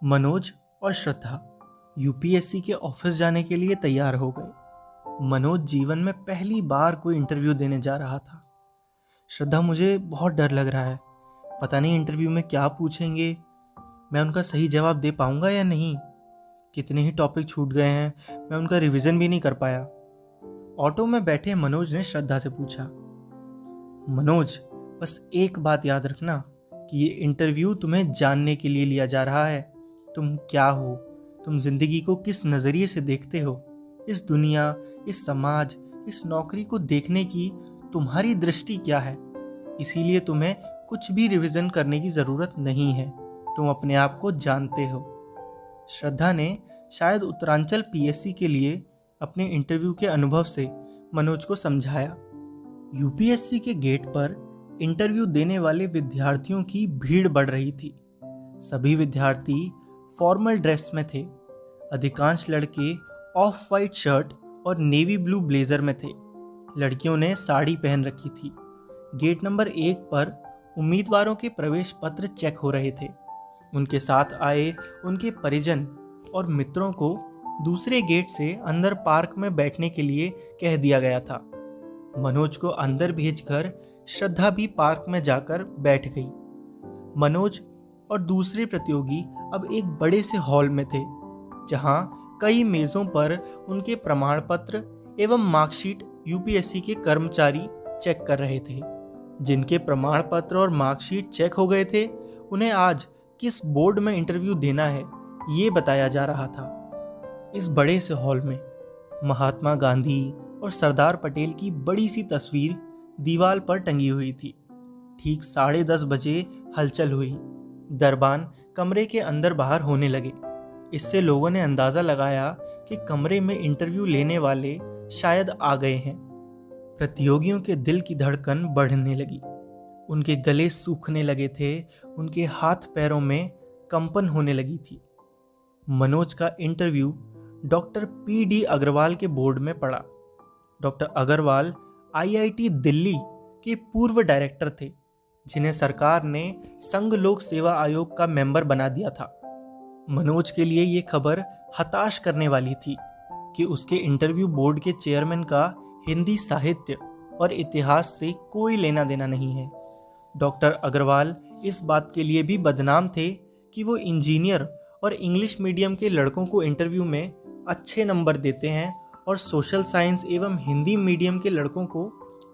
मनोज और श्रद्धा यूपीएससी के ऑफिस जाने के लिए तैयार हो गए। मनोज जीवन में पहली बार कोई इंटरव्यू देने जा रहा था। श्रद्धा, मुझे बहुत डर लग रहा है, पता नहीं इंटरव्यू में क्या पूछेंगे, मैं उनका सही जवाब दे पाऊंगा या नहीं। कितने ही टॉपिक छूट गए हैं, मैं उनका रिवीजन भी नहीं कर पाया। ऑटो में बैठे मनोज ने श्रद्धा से पूछा, मनोज, बस एक बात याद रखना कि ये इंटरव्यू तुम्हें जानने के लिए लिया जा रहा है। तुम क्या हो, तुम जिंदगी को किस नज़रिए से देखते हो, इस दुनिया, इस समाज, इस नौकरी को देखने की तुम्हारी दृष्टि क्या है। इसीलिए तुम्हें कुछ भी रिवीजन करने की ज़रूरत नहीं है, तुम अपने आप को जानते हो। श्रद्धा ने शायद उत्तरांचल पीएससी के लिए अपने इंटरव्यू के अनुभव से मनोज को समझाया। यूपीएससी के गेट पर इंटरव्यू देने वाले विद्यार्थियों की भीड़ बढ़ रही थी। सभी विद्यार्थी फॉर्मल ड्रेस में थे। अधिकांश लड़के ऑफ वाइट शर्ट और नेवी ब्लू ब्लेजर में थे। लड़कियों ने साड़ी पहन रखी थी। गेट नंबर 1 पर उम्मीदवारों के प्रवेश पत्र चेक हो रहे थे। उनके साथ आए उनके परिजन और मित्रों को दूसरे गेट से अंदर पार्क में बैठने के लिए कह दिया गया था। मनोज को अंदर भेजकर श्रद्धा भी पार्क में जाकर बैठ गई। मनोज और दूसरे प्रतियोगी अब एक बड़े से हॉल में थे, जहां कई मेजों पर उनके प्रमाण पत्र एवं मार्कशीट यूपीएससी के कर्मचारी चेक कर रहे थे। जिनके प्रमाण पत्र और मार्कशीट चेक हो गए थे, उन्हें आज किस बोर्ड में इंटरव्यू देना है, ये बताया जा रहा था। इस बड़े से हॉल में महात्मा गांधी और सरदार पटेल की बड़ी सी तस्वीर दीवार पर टंगी हुई थी। ठीक 10:30 बजे हलचल हुई। दरबान कमरे के अंदर बाहर होने लगे। इससे लोगों ने अंदाजा लगाया कि कमरे में इंटरव्यू लेने वाले शायद आ गए हैं। प्रतियोगियों के दिल की धड़कन बढ़ने लगी। उनके गले सूखने लगे थे, उनके हाथ पैरों में कंपन होने लगी थी। मनोज का इंटरव्यू डॉक्टर पीडी अग्रवाल के बोर्ड में पड़ा। डॉक्टर अग्रवाल आईआईटी दिल्ली के पूर्व डायरेक्टर थे, जिन्हें सरकार ने संघ लोक सेवा आयोग का मेंबर बना दिया था। मनोज के लिए ये खबर हताश करने वाली थी कि उसके इंटरव्यू बोर्ड के चेयरमैन का हिंदी साहित्य और इतिहास से कोई लेना देना नहीं है। डॉक्टर अग्रवाल इस बात के लिए भी बदनाम थे कि वो इंजीनियर और इंग्लिश मीडियम के लड़कों को इंटरव्यू में अच्छे नंबर देते हैं और सोशल साइंस एवं हिंदी मीडियम के लड़कों को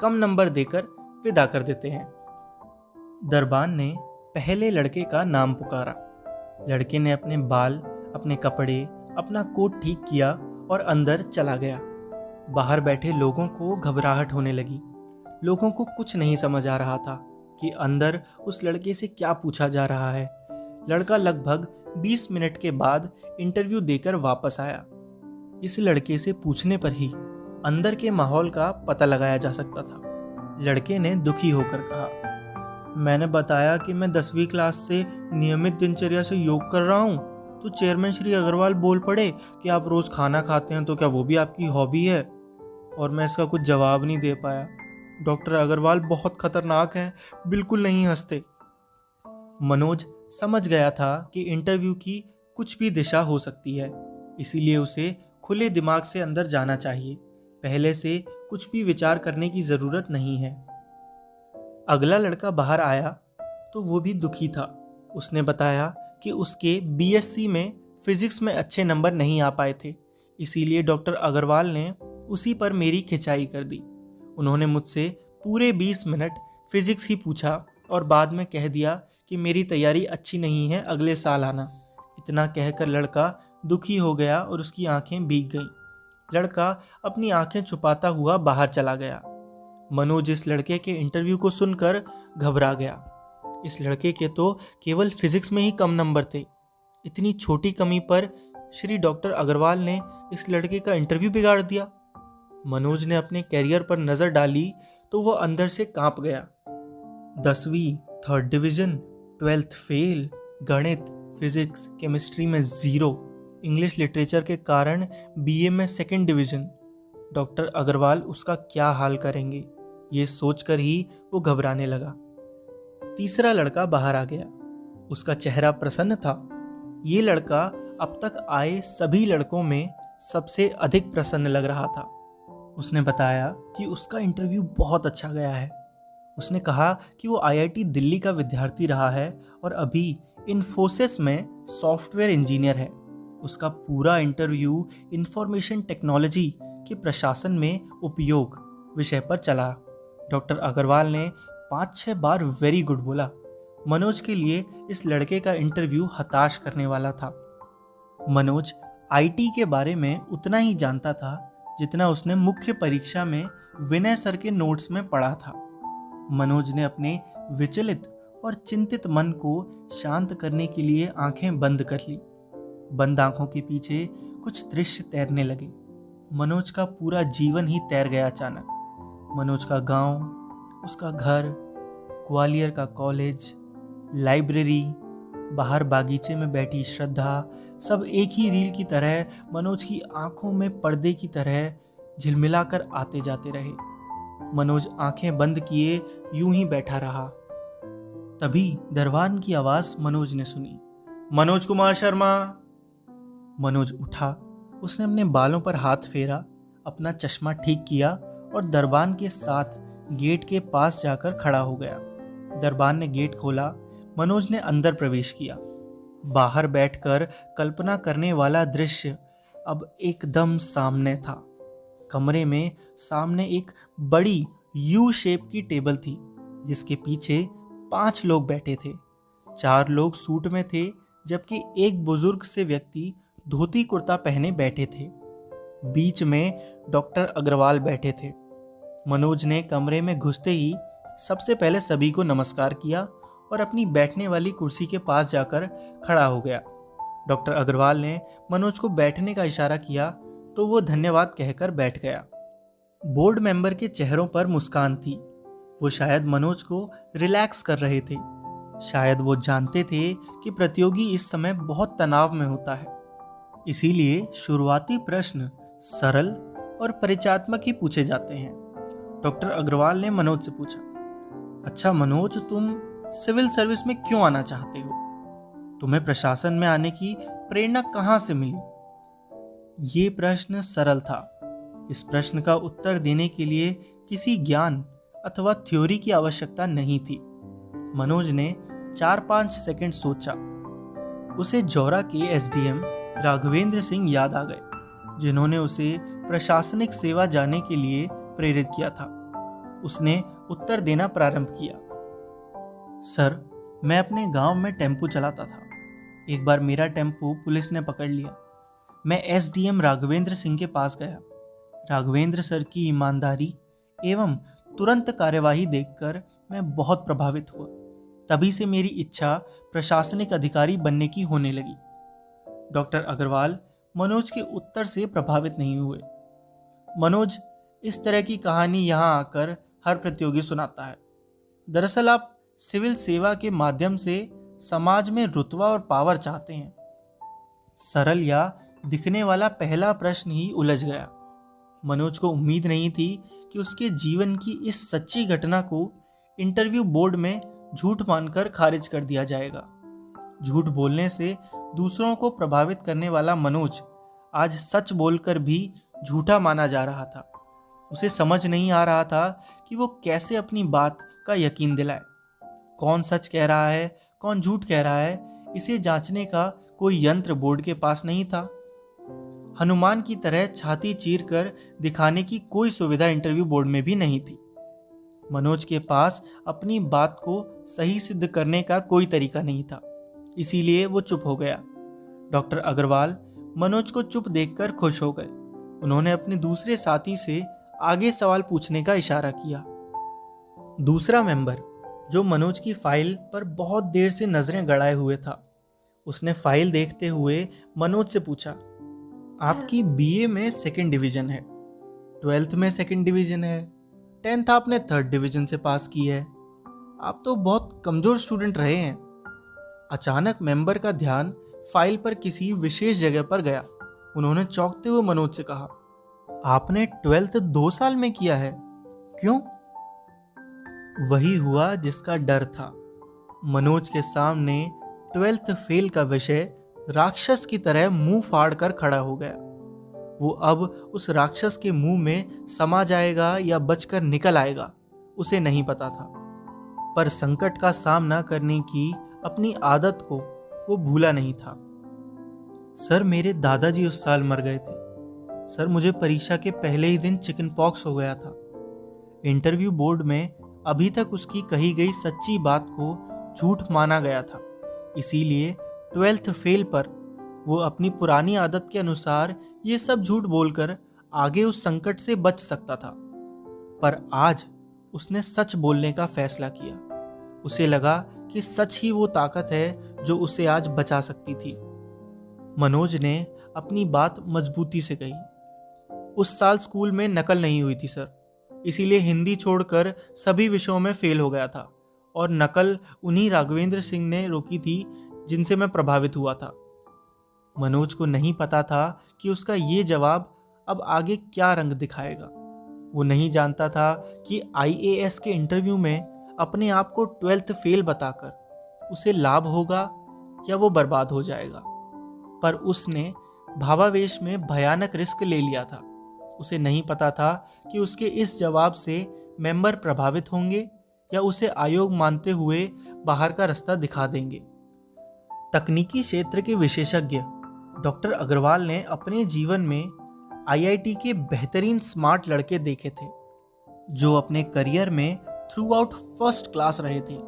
कम नंबर देकर विदा कर देते हैं। दरबान ने पहले लड़के का नाम पुकारा। लड़के ने अपने बाल, अपने कपड़े, अपना कोट ठीक किया और अंदर चला गया। बाहर बैठे लोगों को घबराहट होने लगी। लोगों को कुछ नहीं समझ आ रहा था कि अंदर उस लड़के से क्या पूछा जा रहा है। लड़का लगभग 20 मिनट के बाद इंटरव्यू देकर वापस आया। इस लड़के से पूछने पर ही अंदर के माहौल का पता लगाया जा सकता था। लड़के ने दुखी होकर कहा, मैंने बताया कि मैं 10वीं क्लास से नियमित दिनचर्या से योग कर रहा हूँ, तो चेयरमैन श्री अग्रवाल बोल पड़े कि आप रोज खाना खाते हैं, तो क्या वो भी आपकी हॉबी है? और मैं इसका कुछ जवाब नहीं दे पाया। डॉक्टर अग्रवाल बहुत खतरनाक हैं, बिल्कुल नहीं हंसते। मनोज समझ गया था कि इंटरव्यू की कुछ भी दिशा हो सकती है, इसीलिए उसे खुले दिमाग से अंदर जाना चाहिए। पहले से कुछ भी विचार करने की जरूरत नहीं है। अगला लड़का बाहर आया तो वो भी दुखी था। उसने बताया कि उसके बीएससी में फिजिक्स में अच्छे नंबर नहीं आ पाए थे, इसीलिए डॉक्टर अग्रवाल ने उसी पर मेरी खिंचाई कर दी। उन्होंने मुझसे पूरे 20 मिनट फिजिक्स ही पूछा और बाद में कह दिया कि मेरी तैयारी अच्छी नहीं है, अगले साल आना। इतना कहकर लड़का दुखी हो गया और उसकी आंखें भीग गईं। लड़का अपनी आंखें छुपाता हुआ बाहर चला गया। मनोज इस लड़के के इंटरव्यू को सुनकर घबरा गया। इस लड़के के तो केवल फिजिक्स में ही कम नंबर थे। इतनी छोटी कमी पर श्री डॉक्टर अग्रवाल ने इस लड़के का इंटरव्यू बिगाड़ दिया। मनोज ने अपने कैरियर पर नजर डाली तो वह अंदर से कांप गया। 10वीं 3rd डिवीजन, 12th फेल, गणित, फिजिक्स, केमिस्ट्री में 0, इंग्लिश लिटरेचर के कारण बीए में 2nd डिवीजन। डॉक्टर अग्रवाल उसका क्या हाल करेंगे, ये सोचकर ही वो घबराने लगा। तीसरा लड़का बाहर आ गया। उसका चेहरा प्रसन्न था। ये लड़का अब तक आए सभी लड़कों में सबसे अधिक प्रसन्न लग रहा था। उसने बताया कि उसका इंटरव्यू बहुत अच्छा गया है। उसने कहा कि वो आईआईटी दिल्ली का विद्यार्थी रहा है और अभी इन्फोसिस में सॉफ्टवेयर इंजीनियर है। उसका पूरा इंटरव्यू इंफॉर्मेशन टेक्नोलॉजी के प्रशासन में उपयोग विषय पर चला। डॉक्टर अग्रवाल ने 5-6 बार वेरी गुड बोला। मनोज के लिए इस लड़के का इंटरव्यू हताश करने वाला था। मनोज आईटी के बारे में उतना ही जानता था जितना उसने मुख्य परीक्षा में विनय सर के नोट्स में पढ़ा था। मनोज ने अपने विचलित और चिंतित मन को शांत करने के लिए आंखें बंद कर ली। बंद आंखों के पीछे कुछ दृश्य तैरने लगे। मनोज का पूरा जीवन ही तैर गया अचानक। मनोज का गांव, उसका घर, ग्वालियर का कॉलेज, लाइब्रेरी, बाहर बागीचे में बैठी श्रद्धा, सब एक ही रील की तरह मनोज की आंखों में पर्दे की तरह झिलमिलाकर आते जाते रहे। मनोज आंखें बंद किए यूं ही बैठा रहा। तभी दरवान की आवाज मनोज ने सुनी, मनोज कुमार शर्मा। मनोज उठा। उसने अपने बालों पर हाथ फेरा, अपना चश्मा ठीक किया और दरबान के साथ गेट के पास जाकर खड़ा हो गया। दरबान ने गेट खोला। मनोज ने अंदर प्रवेश किया। बाहर बैठकर कल्पना करने वाला दृश्य अब एकदम सामने था। कमरे में सामने एक बड़ी यू शेप की टेबल थी जिसके पीछे 5 लोग बैठे थे। 4 लोग सूट में थे जबकि एक बुजुर्ग से व्यक्ति धोती कुर्ता पहने बैठे थे। बीच में डॉक्टर अग्रवाल बैठे थे। मनोज ने कमरे में घुसते ही सबसे पहले सभी को नमस्कार किया और अपनी बैठने वाली कुर्सी के पास जाकर खड़ा हो गया। डॉक्टर अग्रवाल ने मनोज को बैठने का इशारा किया तो वो धन्यवाद कहकर बैठ गया। बोर्ड मेंबर के चेहरों पर मुस्कान थी। वो शायद मनोज को रिलैक्स कर रहे थे। शायद वो जानते थे कि प्रतियोगी इस समय बहुत तनाव में होता है, इसीलिए शुरुआती प्रश्न सरल और परिचयात्मक ही पूछे जाते हैं। डॉक्टर अग्रवाल ने मनोज से पूछा, अच्छा मनोज, तुम सिविल सर्विस में क्यों आना चाहते हो? तुम्हें प्रशासन में आने की प्रेरणा कहाँ से मिली? ये प्रश्न सरल था। इस प्रश्न का उत्तर देने के लिए किसी ज्ञान अथवा थ्योरी की आवश्यकता नहीं थी। मनोज ने 4-5 सेकंड सोचा। उसे जौरा के एसडीएम राघवेंद्र सिंह याद आ गए, जिन्होंने उसे प्रशासनिक सेवा जाने के लिए प्रेरित किया था। उसने उत्तर देना प्रारंभ किया। सर, मैं अपने गांव में टेम्पो चलाता था। एक बार मेरा टेम्पो पुलिस ने पकड़ लिया। मैं एसडीएम राघवेंद्र सिंह के पास गया। राघवेंद्र सर की ईमानदारी एवं तुरंत कार्यवाही देखकर मैं बहुत प्रभावित हुआ। तभी से मेरी इच्छा प्रशासनिक अधिकारी बनने की होने लगी। डॉक्टर अग्रवाल मनोज के उत्तर से प्रभावित नहीं हुए। मनोज, इस तरह की कहानी यहाँ आकर हर प्रतियोगी सुनाता है। दरअसल आप सिविल सेवा के माध्यम से समाज में रुतबा और पावर चाहते हैं। सरल या दिखने वाला पहला प्रश्न ही उलझ गया। मनोज को उम्मीद नहीं थी कि उसके जीवन की इस सच्ची घटना को इंटरव्यू बोर्ड में झूठ मानकर खारिज कर दिया जाएगा। झूठ बोलने से दूसरों को प्रभावित करने वाला मनोज आज सच बोलकर भी झूठा माना जा रहा था। उसे समझ नहीं आ रहा था कि वो कैसे अपनी बात का यकीन दिलाए। कौन सच कह रहा है, कौन झूठ कह रहा है, इसे जांचने का कोई यंत्र बोर्ड के पास नहीं था। हनुमान की तरह छाती चीर कर दिखाने की कोई सुविधा इंटरव्यू बोर्ड में भी नहीं थी। मनोज के पास अपनी बात को सही सिद्ध करने का कोई तरीका नहीं था, इसीलिए वो चुप हो गया। डॉक्टर अग्रवाल मनोज को चुप देखकर खुश हो गए। उन्होंने अपने दूसरे साथी से आगे सवाल पूछने का इशारा किया। दूसरा मेंबर, जो मनोज की फाइल पर बहुत देर से नजरें गड़ाए हुए था, उसने फाइल देखते हुए मनोज से पूछा, आपकी बीए में 2nd डिवीजन है, 12th में 2nd डिवीजन है, 10th आपने 3rd डिवीजन से पास की है। आप तो बहुत कमजोर स्टूडेंट रहे हैं। अचानक मेंबर का ध्यान फाइल पर किसी विशेष जगह पर गया। उन्होंने चौंकते हुए मनोज से कहा, आपने 12th 2 साल में किया है, क्यों? वही हुआ जिसका डर था। मनोज के सामने 12th फेल का विषय राक्षस की तरह मुंह फाड़ कर खड़ा हो गया। वो अब उस राक्षस के मुंह में समा जाएगा या बचकर निकल आएगा, उसे नहीं पता था। पर संकट का सामना करने की अपनी आदत को वो भूला नहीं था। सर, मेरे दादाजी उस साल मर गए थे। सर, मुझे परीक्षा के पहले ही दिन चिकन पॉक्स हो गया था। इंटरव्यू बोर्ड में अभी तक उसकी कही गई सच्ची बात को झूठ माना गया था। इसीलिए 12th फेल पर वो अपनी पुरानी आदत के अनुसार ये सब झूठ बोलकर आगे उस संकट से बच सकता था। पर आज उसने सच बोलने का फैसला किया। उसे लगा कि सच ही वो ताकत है जो उसे आज बचा सकती थी। मनोज ने अपनी बात मजबूती से कही। उस साल स्कूल में नकल नहीं हुई थी सर, इसीलिए हिंदी छोड़कर सभी विषयों में फेल हो गया था, और नकल उन्हीं राघवेंद्र सिंह ने रोकी थी जिनसे मैं प्रभावित हुआ था। मनोज को नहीं पता था कि उसका ये जवाब अब आगे क्या रंग दिखाएगा। वो नहीं जानता था कि IAS के इंटरव्यू में अपने आप को 12th फेल बताकर उसे लाभ होगा या वो बर्बाद हो जाएगा। पर उसने भावावेश में भयानक रिस्क ले लिया था। उसे नहीं पता था कि उसके इस जवाब से मेंबर प्रभावित होंगे या उसे आयोग मानते हुए बाहर का रास्ता दिखा देंगे। तकनीकी क्षेत्र के विशेषज्ञ डॉक्टर अग्रवाल ने अपने जीवन में IIT के बेहतरीन स्मार्ट लड़के देखे थे जो अपने करियर में थ्रू आउट फर्स्ट क्लास रहे थे।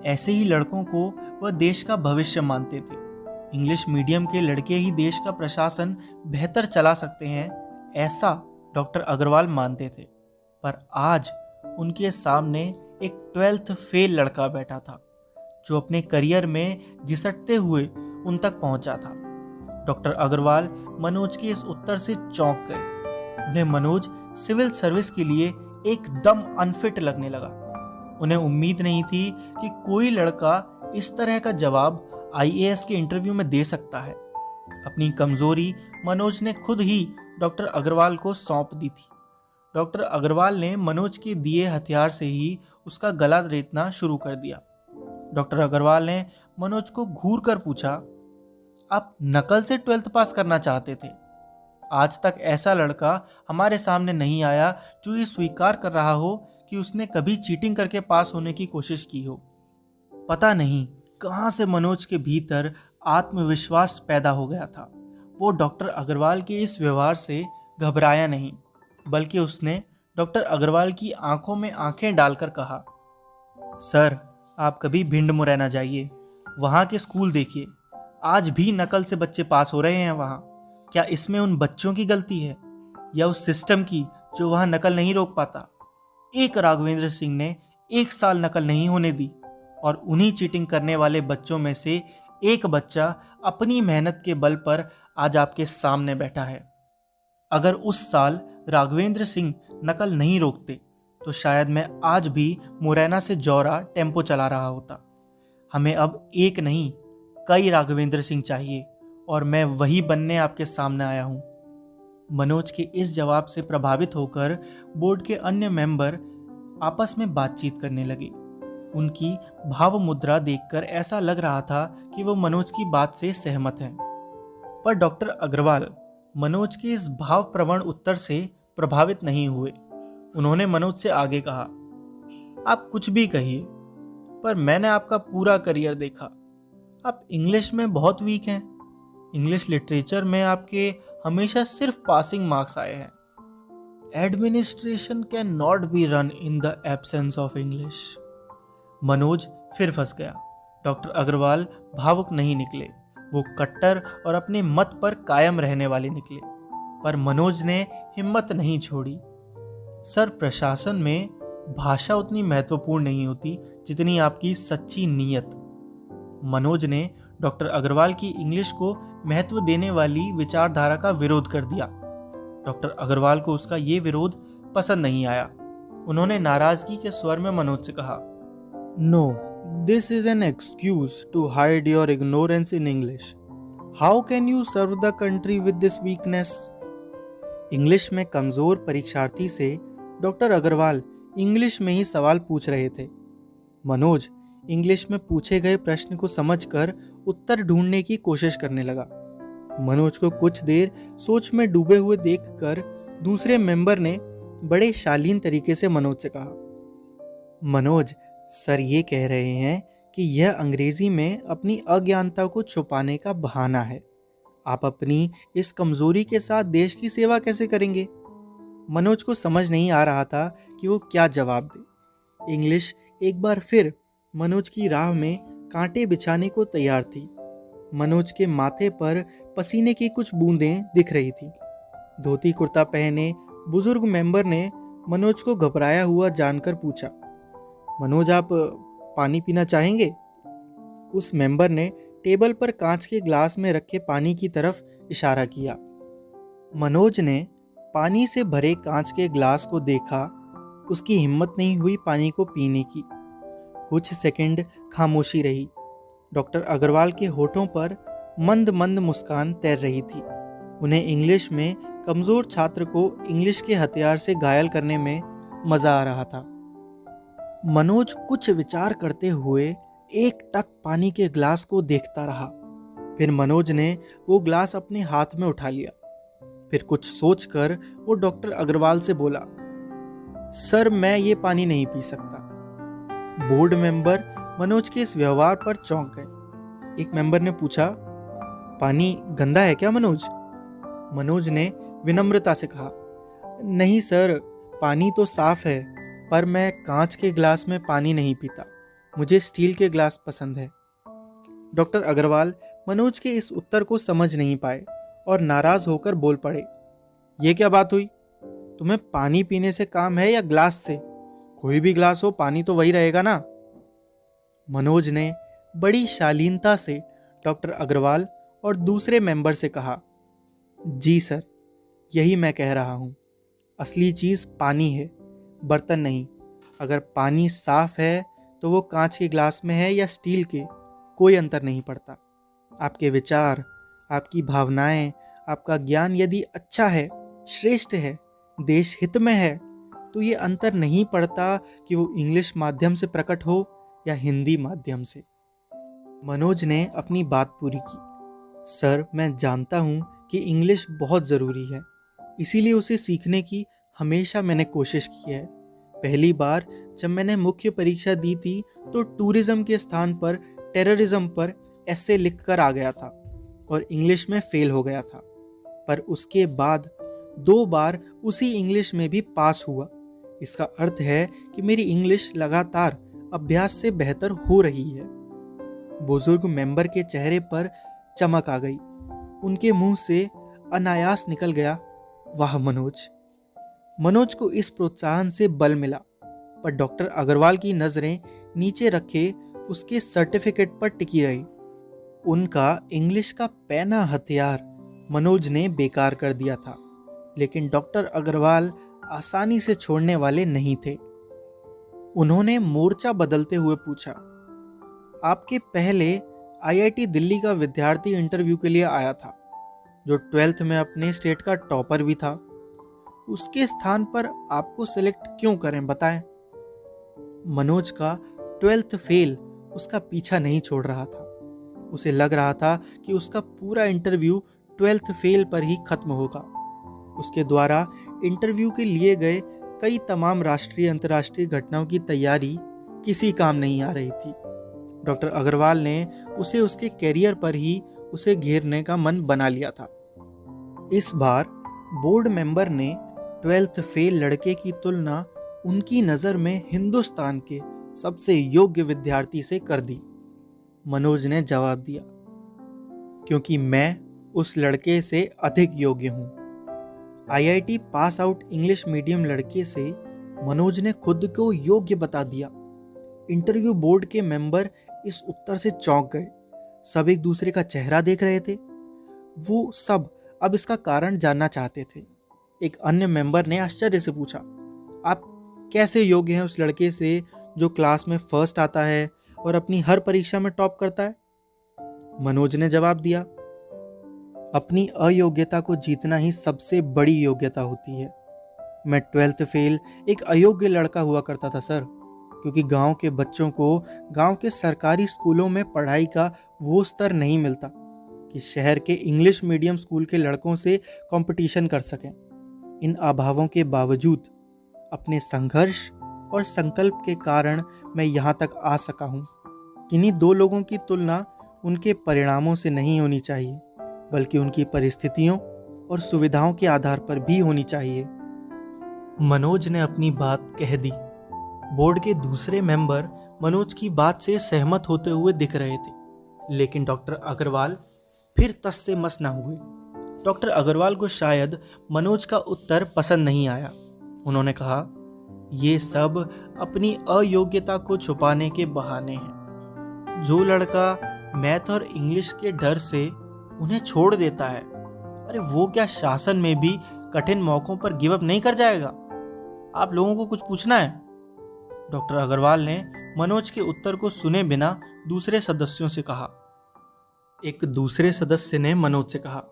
ऐसे ही लड़कों को वह देश का भविष्य मानते थे। इंग्लिश मीडियम के लड़के ही देश का प्रशासन बेहतर चला सकते हैं, ऐसा डॉक्टर अग्रवाल मानते थे। पर आज उनके सामने एक 12th फेल लड़का बैठा था जो अपने करियर में घिसटते हुए उन तक पहुंचा था। डॉक्टर अग्रवाल मनोज के इस उत्तर से चौंक गए। उन्हें मनोज सिविल सर्विस के लिए एकदम अनफिट लगने लगा। उन्हें उम्मीद नहीं थी कि कोई लड़का इस तरह का जवाब IAS के इंटरव्यू में दे सकता है। अपनी कमजोरी मनोज ने खुद ही डॉक्टर अग्रवाल को सौंप दी थी। डॉक्टर अग्रवाल ने मनोज के दिए हथियार से ही उसका गला रेतना शुरू कर दिया। डॉक्टर अग्रवाल ने मनोज को घूर कर पूछा, आप नकल से 12th पास करना चाहते थे? आज तक ऐसा लड़का हमारे सामने नहीं आया जो ये स्वीकार कर रहा हो कि उसने कभी चीटिंग करके पास होने की कोशिश की हो। पता नहीं कहां से मनोज के भीतर आत्मविश्वास पैदा हो गया था। वो डॉक्टर अग्रवाल के इस व्यवहार से घबराया नहीं, बल्कि उसने डॉक्टर अग्रवाल की आंखों में आंखें डालकर कहा, सर, आप कभी भिंड मुरैना जाइए, वहाँ के स्कूल देखिए, आज भी नकल से बच्चे पास हो रहे हैं वहाँ। क्या इसमें उन बच्चों की गलती है या उस सिस्टम की जो वहाँ नकल नहीं रोक पाता? एक राघवेंद्र सिंह ने 1 साल नकल नहीं होने दी, और उन्हीं चीटिंग करने वाले बच्चों में से एक बच्चा अपनी मेहनत के बल पर आज आपके सामने बैठा है। अगर उस साल राघवेंद्र सिंह नकल नहीं रोकते तो शायद मैं आज भी मुरैना से जौरा टेम्पो चला रहा होता। हमें अब एक नहीं कई राघवेंद्र सिंह चाहिए, और मैं वही बनने आपके सामने आया हूँ। मनोज के इस जवाब से प्रभावित होकर बोर्ड के अन्य मेंबर आपस में बातचीत करने लगे। उनकी भाव मुद्रा देखकर ऐसा लग रहा था कि वो मनोज की बात से सहमत हैं। पर डॉक्टर अग्रवाल मनोज के इस भावप्रवण उत्तर से प्रभावित नहीं हुए। उन्होंने मनोज से आगे कहा, आप कुछ भी कहिए, पर मैंने आपका पूरा करियर देखा। आप इंग्लिश में बहुत वीक हैं। इंग्लिश लिटरेचर में आपके हमेशा सिर्फ पासिंग मार्क्स आए हैं। Administration can not be run in the absence of English. Manoj फिर फंस गया। डॉक्टर अग्रवाल भावुक नहीं निकले, वो कट्टर और अपने मत पर कायम रहने वाले निकले। पर मनोज ने हिम्मत नहीं छोड़ी। सर, प्रशासन में भाषा उतनी महत्वपूर्ण नहीं होती जितनी आपकी सच्ची नीयत। मनोज ने डॉक्टर अग्रवाल की इंग्लिश को महत्व देने वाली विचारधारा का विरोध कर दिया। डॉक्टर अग्रवाल को उसका ये विरोध पसंद नहीं आया। उन्होंने नाराजगी के स्वर में मनोज से कहा, no, this is an excuse to hide your ignorance in English. How can you serve the country with this weakness? English में कमजोर परीक्षार्थी से डॉक्टर अग्रवाल इंग्लिश में ही सवाल पूछ रहे थे। मनोज इंग्लिश में पूछे गए प्रश्न को समझकर उत्तर ढूंढने की कोशिश करने लगा। मनोज को कुछ देर सोच में डूबे हुए देखकर दूसरे मेंबर ने बड़े शालीन तरीके से मनोज से कहा, मनोज, सर ये कह रहे हैं कि यह अंग्रेजी में अपनी अज्ञानता को छुपाने का बहाना है। आप अपनी इस कमजोरी के साथ देश की सेवा कैसे करेंगे? मनोज को समझ नहीं आ रहा था कि वो क्या जवाब दे। इंग्लिश एक बार फिर मनोज की राह में कांटे बिछाने को तैयार थी। मनोज के माथे पर पसीने की कुछ बूंदें दिख रही थी। धोती कुर्ता पहने बुजुर्ग मेंबर ने मनोज को घबराया हुआ जानकर पूछा, मनोज आप पानी पीना चाहेंगे? उस मेंबर ने टेबल पर कांच के ग्लास में रखे पानी की तरफ इशारा किया। मनोज ने पानी से भरे कांच के ग्लास को देखा। उसकी हिम्मत नहीं हुई पानी को पीने की। कुछ सेकंड खामोशी रही। डॉक्टर अग्रवाल के होठों पर मंद मंद मुस्कान तैर रही थी। उन्हें इंग्लिश में कमजोर छात्र को इंग्लिश के हथियार से घायल करने में मजा आ रहा था। मनोज कुछ विचार करते हुए एक टक पानी के ग्लास को देखता रहा। फिर मनोज ने वो ग्लास अपने हाथ में उठा लिया। फिर कुछ सोचकर वो डॉक्टर अग्रवाल से बोला, सर मैं ये पानी नहीं पी सकता। बोर्ड मेंबर मनोज के इस व्यवहार पर चौंक गए। एक मेंबर ने पूछा, पानी गंदा है क्या मनोज? मनोज ने विनम्रता से कहा, नहीं सर, पानी तो साफ है, पर मैं कांच के ग्लास में पानी नहीं पीता। मुझे स्टील के ग्लास पसंद है। डॉक्टर अग्रवाल मनोज के इस उत्तर को समझ नहीं पाए और नाराज होकर बोल पड़े, ये क्या बात हुई? तुम्हें पानी पीने से काम है या ग्लास से? कोई भी ग्लास हो, पानी तो वही रहेगा ना। मनोज ने बड़ी शालीनता से डॉक्टर अग्रवाल और दूसरे मेंबर से कहा, जी सर, यही मैं कह रहा हूं। असली चीज पानी है, बर्तन नहीं। अगर पानी साफ है तो वो कांच के ग्लास में है या स्टील के, कोई अंतर नहीं पड़ता। आपके विचार, आपकी भावनाएं, आपका ज्ञान यदि अच्छा है, श्रेष्ठ है, देश हित में है, तो ये अंतर नहीं पड़ता कि वो इंग्लिश माध्यम से प्रकट हो या हिंदी माध्यम से। मनोज ने अपनी बात पूरी की। सर, मैं जानता हूं कि इंग्लिश बहुत ज़रूरी है, इसीलिए उसे सीखने की हमेशा मैंने कोशिश की है। पहली बार जब मैंने मुख्य परीक्षा दी थी तो टूरिज्म के स्थान पर टेररिज्म पर एस्से लिखकर आ गया था और इंग्लिश में फेल हो गया था। पर उसके बाद 2 बार उसी इंग्लिश में भी पास हुआ। इसका अर्थ है कि मेरी इंग्लिश लगातार अभ्यास से बेहतर हो रही है। बुजुर्ग मेंबर के चेहरे पर चमक आ गई। उनके मुंह से अनायास निकल गया, वाह मनोज। मनोज को इस प्रोत्साहन से बल मिला, पर डॉक्टर अग्रवाल की नजरें नीचे रखे उसके सर्टिफिकेट पर टिकी रही। उनका इंग्लिश का पैना हथियार मनोज ने बेकार कर दिया था, लेकिन डॉक्टर अग्रवाल आसानी से छोड़ने वाले नहीं थे। उन्होंने मोर्चा बदलते हुए पूछा, आपके पहले आईआईटी दिल्ली का विद्यार्थी इंटरव्यू के लिए आया था, जो 12th में अपने स्टेट का टॉपर भी था। उसके स्थान पर आपको सिलेक्ट क्यों करें, बताएं। मनोज का 12th फेल उसका पीछा नहीं छोड़ रहा था। उसे लग रहा था कि उसका पूरा इंटरव्यू 12th फेल पर ही खत्म होगा। उसके द्वारा इंटरव्यू के लिए गए कई तमाम राष्ट्रीय अंतर्राष्ट्रीय घटनाओं की तैयारी किसी काम नहीं आ रही थी। डॉक्टर अग्रवाल ने उसे उसके कैरियर पर ही उसे घेरने का मन बना लिया था। इस बार बोर्ड मेंबर ने 12th फेल लड़के की तुलना उनकी नज़र में हिंदुस्तान के सबसे योग्य विद्यार्थी से कर दी। मनोज ने जवाब दिया, क्योंकि मैं उस लड़के से अधिक योग्य हूं। IIT pass out English medium लड़के से मनोज ने खुद को योग्य बता दिया। इंटरव्यू बोर्ड के मेंबर इस उत्तर से चौंक गए। सब एक दूसरे का चेहरा देख रहे थे। वो सब अब इसका कारण जानना चाहते थे। एक अन्य मेंबर ने आश्चर्य से पूछा, आप कैसे योग्य हैं उस लड़के से जो क्लास में फर्स्ट आता है और अपनी हर परीक्षा में टॉप करता है? मनोज ने जवाब दिया, अपनी अयोग्यता को जीतना ही सबसे बड़ी योग्यता होती है। मैं 12th फेल एक अयोग्य लड़का हुआ करता था सर, क्योंकि गांव के बच्चों को गांव के सरकारी स्कूलों में पढ़ाई का वो स्तर नहीं मिलता कि शहर के इंग्लिश मीडियम स्कूल के लड़कों से कंपटीशन कर सकें। इन अभावों के बावजूद अपने संघर्ष और संकल्प के कारण मैं यहाँ तक आ सका हूँ। किन्हीं दो लोगों की तुलना उनके परिणामों से नहीं होनी चाहिए, बल्कि उनकी परिस्थितियों और सुविधाओं के आधार पर भी होनी चाहिए। मनोज ने अपनी बात कह दी। बोर्ड के दूसरे मेंबर मनोज की बात से सहमत होते हुए दिख रहे थे, लेकिन डॉक्टर अग्रवाल फिर तस से मस ना हुए। डॉक्टर अग्रवाल को शायद मनोज का उत्तर पसंद नहीं आया। उन्होंने कहा, ये सब अपनी अयोग्यता को छुपाने के बहाने हैं। जो लड़का मैथ और इंग्लिश के डर से उन्हें छोड़ देता है, अरे वो क्या शासन में भी कठिन मौकों पर गिव अप नहीं कर जाएगा? आप लोगों को कुछ पूछना है? डॉक्टर अग्रवाल ने मनोज के उत्तर को सुने बिना दूसरे सदस्यों से कहा। एक दूसरे सदस्य ने मनोज से कहा,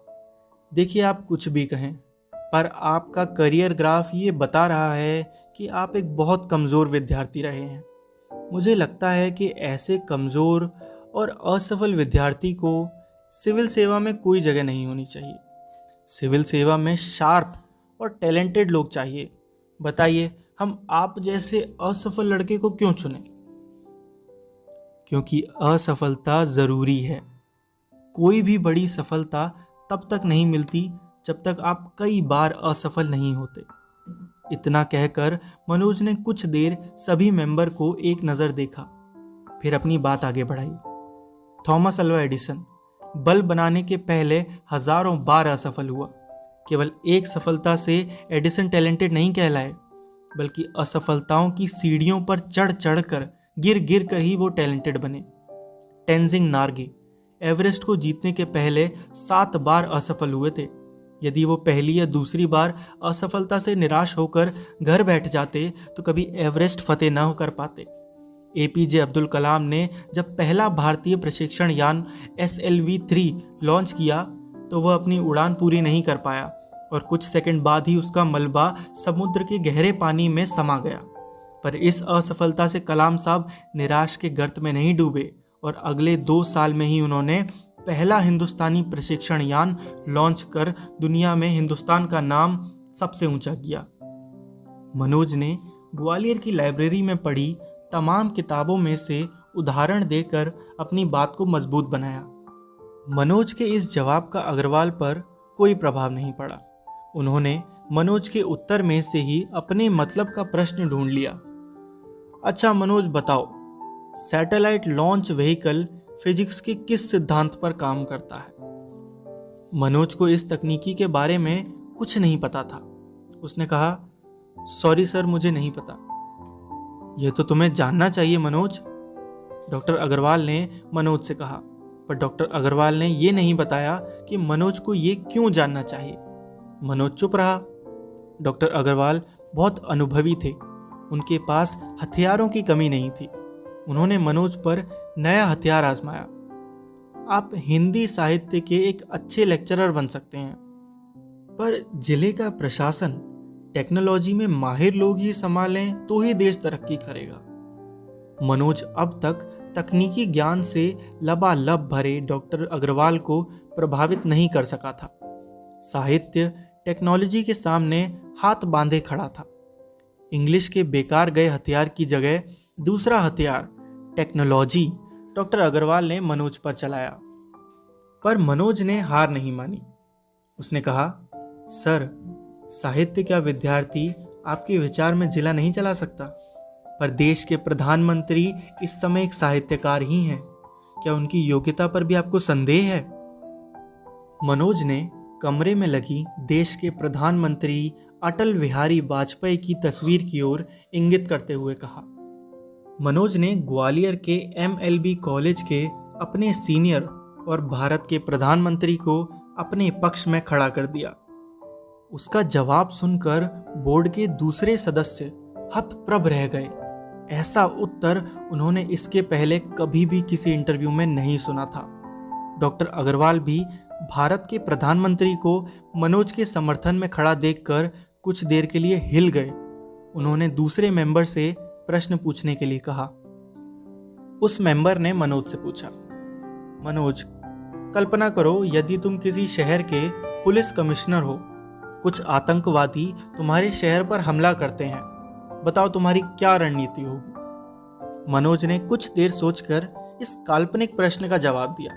देखिए आप कुछ भी कहें, पर आपका करियर ग्राफ ये बता रहा है कि आप एक बहुत कमज़ोर विद्यार्थी रहे हैं। मुझे लगता है कि ऐसे कमज़ोर और असफल विद्यार्थी को सिविल सेवा में कोई जगह नहीं होनी चाहिए। सिविल सेवा में शार्प और टैलेंटेड लोग चाहिए। बताइए, हम आप जैसे असफल लड़के को क्यों चुनें? क्योंकि असफलता ज़रूरी है। कोई भी बड़ी सफलता तब तक नहीं मिलती जब तक आप कई बार असफल नहीं होते। इतना कहकर मनोज ने कुछ देर सभी मेंबर को एक नज़र देखा, फिर अपनी बात आगे बढ़ाई। थॉमस अल्वा एडिसन बल्ब बनाने के पहले हजारों बार असफल हुआ। केवल एक सफलता से एडिसन टैलेंटेड नहीं कहलाए, बल्कि असफलताओं की सीढ़ियों पर चढ़ चढ़ कर गिर गिर कर ही वो टैलेंटेड बने। टेंजिंग नार्गे एवरेस्ट को जीतने के पहले 7 बार असफल हुए थे। यदि वो पहली या दूसरी बार असफलता से निराश होकर घर बैठ जाते तो कभी एवरेस्ट फतेह न कर पाते। एपीजे अब्दुल कलाम ने जब पहला भारतीय प्रशिक्षण यान SLV-3 लॉन्च किया तो वह अपनी उड़ान पूरी नहीं कर पाया और कुछ सेकंड बाद ही उसका मलबा समुद्र के गहरे पानी में समा गया। पर इस असफलता से कलाम साहब निराश के गर्त में नहीं डूबे और अगले 2 साल में ही उन्होंने पहला हिंदुस्तानी प्रशिक्षण यान लॉन्च कर दुनिया में हिंदुस्तान का नाम सबसे ऊंचा किया। मनोज ने ग्वालियर की लाइब्रेरी में पढ़ी तमाम किताबों में से उदाहरण देकर अपनी बात को मजबूत बनाया। मनोज के इस जवाब का अग्रवाल पर कोई प्रभाव नहीं पड़ा। उन्होंने मनोज के उत्तर में से ही अपने मतलब का प्रश्न ढूंढ लिया। अच्छा मनोज, बताओ, सैटेलाइट लॉन्च व्हीकल फिजिक्स के किस सिद्धांत पर काम करता है? मनोज को इस तकनीकी के बारे में कुछ नहीं पता था। उसने कहा, सॉरी सर, मुझे नहीं पता। यह तो तुम्हें जानना चाहिए मनोज, डॉक्टर अग्रवाल ने मनोज से कहा। पर डॉक्टर अग्रवाल ने यह नहीं बताया कि मनोज को ये क्यों जानना चाहिए। मनोज चुप रहा। डॉक्टर अग्रवाल बहुत अनुभवी थे। उनके पास हथियारों की कमी नहीं थी। उन्होंने मनोज पर नया हथियार आजमाया। आप हिंदी साहित्य के एक अच्छे लेक्चरर बन सकते हैं, पर जिले का प्रशासन टेक्नोलॉजी में माहिर लोग ही संभालें तो ही देश तरक्की करेगा। मनोज अब तक तकनीकी ज्ञान से लबालब भरे डॉक्टर अग्रवाल को प्रभावित नहीं कर सका था। साहित्य टेक्नोलॉजी के सामने हाथ बांधे खड़ा था। इंग्लिश के बेकार गए हथियार की जगह दूसरा हथियार टेक्नोलॉजी डॉक्टर अग्रवाल ने मनोज पर चलाया। पर मनोज ने हार नहीं मानी। उसने कहा, सर, साहित्य का विद्यार्थी आपके विचार में जिला नहीं चला सकता, पर देश के प्रधानमंत्री इस समय एक साहित्यकार ही हैं। क्या उनकी योग्यता पर भी आपको संदेह है? मनोज ने कमरे में लगी देश के प्रधानमंत्री अटल बिहारी वाजपेयी की तस्वीर की ओर इंगित करते हुए कहा। मनोज ने ग्वालियर के MLB कॉलेज के अपने सीनियर और भारत के प्रधानमंत्री को अपने पक्ष में खड़ा कर दिया। उसका जवाब सुनकर बोर्ड के दूसरे सदस्य हतप्रभ रह गए। ऐसा उत्तर उन्होंने इसके पहले कभी भी किसी इंटरव्यू में नहीं सुना था। डॉक्टर अग्रवाल भी भारत के प्रधानमंत्री को मनोज के समर्थन में खड़ा देखकर कुछ देर के लिए हिल गए। उन्होंने दूसरे मेंबर से प्रश्न पूछने के लिए कहा। उस मेंबर ने मनोज से पूछा, मनोज, कल्पना करो यदि तुम किसी शहर के पुलिस कमिश्नर हो, कुछ आतंकवादी तुम्हारे शहर पर हमला करते हैं, बताओ तुम्हारी क्या रणनीति होगी। मनोज ने कुछ देर सोचकर इस काल्पनिक प्रश्न का जवाब दिया।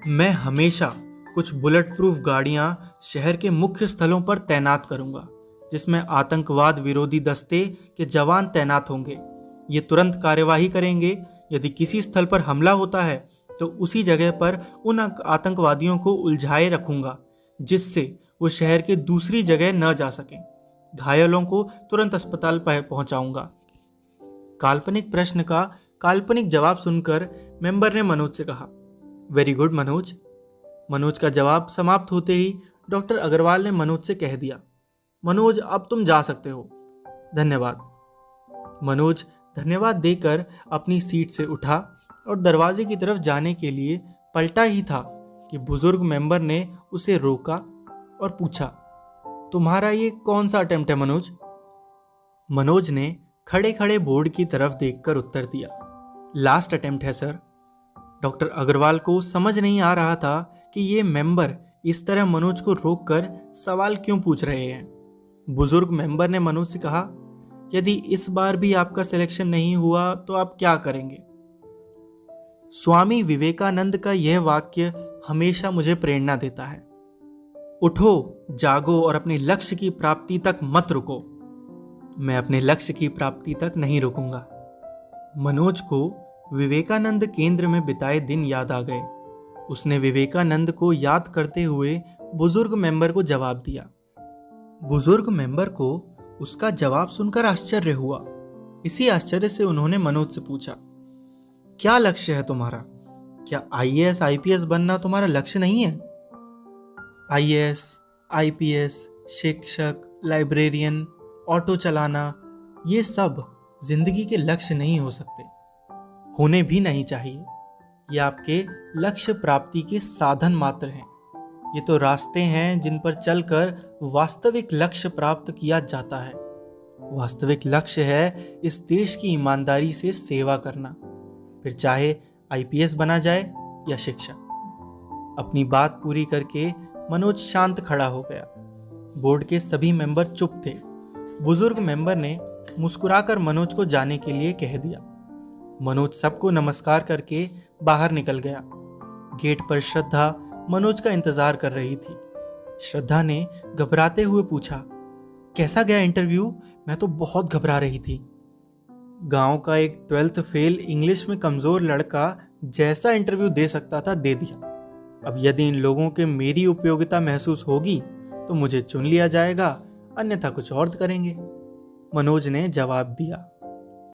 मैं हमेशा कुछ बुलेट प्रूफ गाड़ियां शहर के मुख्य स्थलों पर तैनात करूंगा, जिसमें आतंकवाद विरोधी दस्ते के जवान तैनात होंगे। ये तुरंत कार्यवाही करेंगे। यदि किसी स्थल पर हमला होता है तो उसी जगह पर उन आतंकवादियों को उलझाए रखूंगा, जिससे वो शहर के दूसरी जगह न जा सकें। घायलों को तुरंत अस्पताल पर पहुंचाऊंगा। काल्पनिक प्रश्न का काल्पनिक जवाब सुनकर मेंबर ने मनोज से कहा, वेरी गुड मनोज। मनोज का जवाब समाप्त होते ही डॉक्टर अग्रवाल ने मनोज से कह दिया, मनोज अब तुम जा सकते हो, धन्यवाद। मनोज धन्यवाद देकर अपनी सीट से उठा और दरवाजे की तरफ जाने के लिए पलटा ही था कि बुजुर्ग मेंबर ने उसे रोका और पूछा, तुम्हारा ये कौन सा अटेम्प्ट है मनोज? मनोज ने खड़े खड़े बोर्ड की तरफ देखकर उत्तर दिया, लास्ट अटेम्प्ट है सर। डॉक्टर अग्रवाल को समझ नहीं आ रहा था कि ये मेंबर इस तरह मनोज को रोककर सवाल क्यों पूछ रहे हैं। बुजुर्ग मेंबर ने मनोज से कहा, यदि इस बार भी आपका सिलेक्शन नहीं हुआ तो आप क्या करेंगे? स्वामी विवेकानंद का यह वाक्य हमेशा मुझे प्रेरणा देता है, उठो, जागो और अपने लक्ष्य की प्राप्ति तक मत रुको। मैं अपने लक्ष्य की प्राप्ति तक नहीं रुकूंगा। मनोज को विवेकानंद केंद्र में बिताए दिन याद आ गए। उसने विवेकानंद को याद करते हुए बुजुर्ग मेंबर को जवाब दिया। बुजुर्ग मेंबर को उसका जवाब सुनकर आश्चर्य हुआ। इसी आश्चर्य से उन्होंने मनोज से पूछा, क्या लक्ष्य है तुम्हारा? क्या आईएएस आईपीएस बनना तुम्हारा लक्ष्य नहीं है? आईएएस आईपीएस, शिक्षक, लाइब्रेरियन, ऑटो चलाना, ये सब जिंदगी के लक्ष्य नहीं हो सकते, होने भी नहीं चाहिए। ये आपके लक्ष्य प्राप्ति के साधन मात्र हैं। ये तो रास्ते हैं जिन पर चलकर वास्तविक लक्ष्य प्राप्त किया जाता है। वास्तविक लक्ष्य है इस देश की ईमानदारी से सेवा करना, फिर चाहे आईपीएस बना जाए या शिक्षक। अपनी बात पूरी करके मनोज शांत खड़ा हो गया। बोर्ड के सभी मेंबर चुप थे। बुजुर्ग मेंबर ने मुस्कुराकर मनोज को जाने के लिए कह दिया। मनोज सबको नमस्कार करके बाहर निकल गया। गेट पर श्रद्धा मनोज का इंतजार कर रही थी। श्रद्धा ने घबराते हुए पूछा, कैसा गया इंटरव्यू? मैं तो बहुत घबरा रही थी। गांव का एक 12th फेल इंग्लिश में कमजोर लड़का जैसा इंटरव्यू दे सकता था दे दिया। अब यदि इन लोगों के मेरी उपयोगिता महसूस होगी तो मुझे चुन लिया जाएगा, अन्यथा कुछ और करेंगे, मनोज ने जवाब दिया।